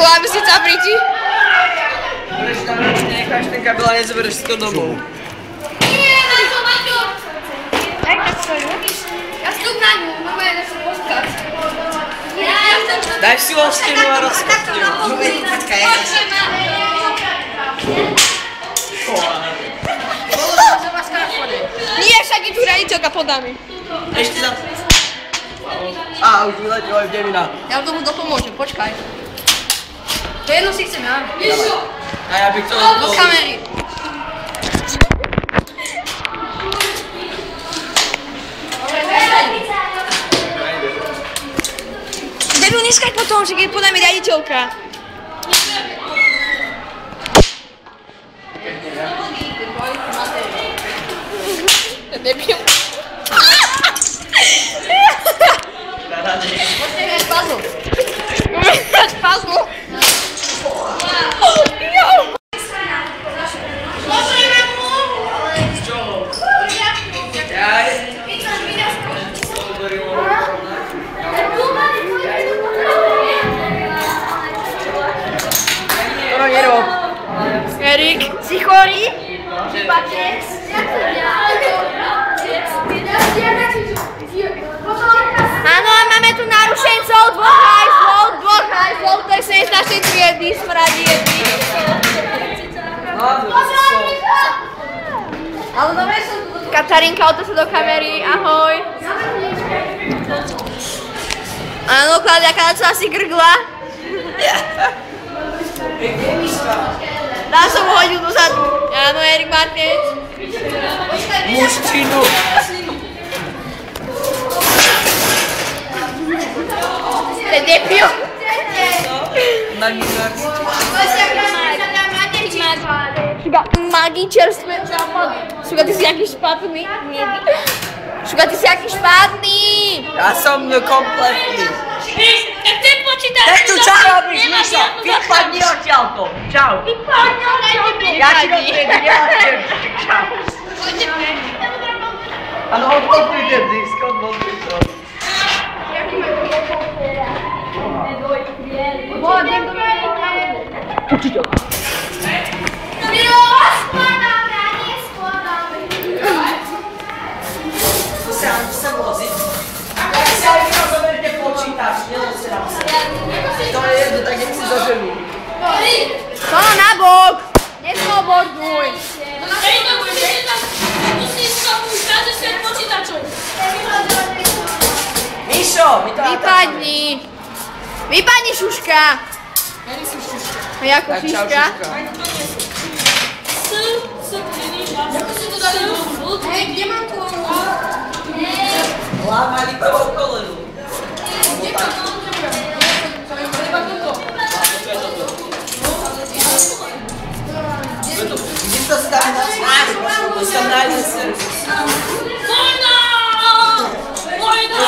Klávesnica príti. Prečo tam necháš ten kabel a nezoberieš si to domov? Nie, Maťo! Jak tak stojí? Ja stup na ňu, máme na svoj poskaz. Daj si lostenu a rozkopňu. Počkaj, Nie, však je tu riaditeľka pod nami. Ešte za... Á, už vyletil aj v devina. Ja tomu dopomôžem, počkaj. To jedno si chcem ja. A ja bych to... Do kamery. Debil, neskaj potom, že keď pod nami riaditeľka. Debil. Môžete hrať puzzle. Hrať puzzle? Z čoho? Jaj. To nerob. Erik, si chorý? Áno, máme tu narušencov, dvoch hajzlov, ktorí sa z našej triedy, smradí jedný. Katarinka, oto sa do kamery, ahoj. Áno, Kládia Kalačová si grgla. Dá som ho hodil dozadu. Áno, Erik Martinec. Mužčinu. To je debil. Magii čerstvé západy. Šuka, ty si jaký špatný. Šuka, ty si jaký špatný. Ja som kompletný. Jak ty počítaš? Tak tu čo robíš, Mišo? Vypadni odtiaľto. Čau. Ja ti dopredu, nemáš čau. Áno, odmodli ten disk, odmodli to. Učiteľ. To sa vozí. Ak si aj vy rozoberte počítač, nelosieram sa. To je jedno, tak nech si zaželú. To na bok. Nesloboduj. Musíš sa už rádi svet počítačov. Mišo, my to Vypadni. Vypadni, Šuška. A jako Tak čau, Šiška? Šuška. Ako si to dali do žlutky? Kde mám tu? Lámali prvou kolenu. Kde to stále na snáru? To sa nájde servis. Vojna! Vojna!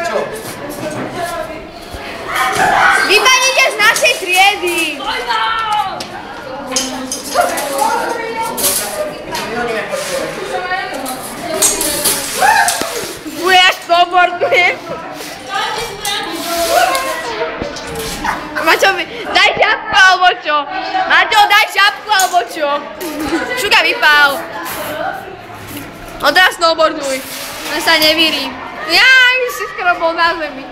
Čo? Vypadnite z našej triedy. Vojna! Budeš snowboarduje. Maťo, daj šapku alebo čo? Maťo, daj šapku alebo čo? Šuka, vypál. On teraz snowboarduj. On sa nevíri. Jaj, si skoro bol na zemi.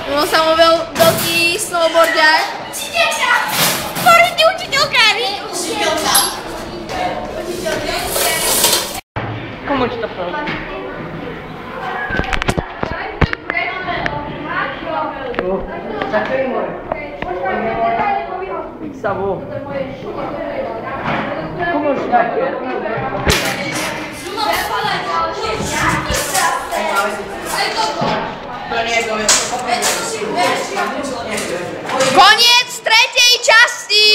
On sa mu veľký snowboardiar. Učiteľka! Poríte učiteľkári! Učiteľka! Komu ti to povedal? Zakryj moje. Sa vo. Komu už také? Koniec tretej časti!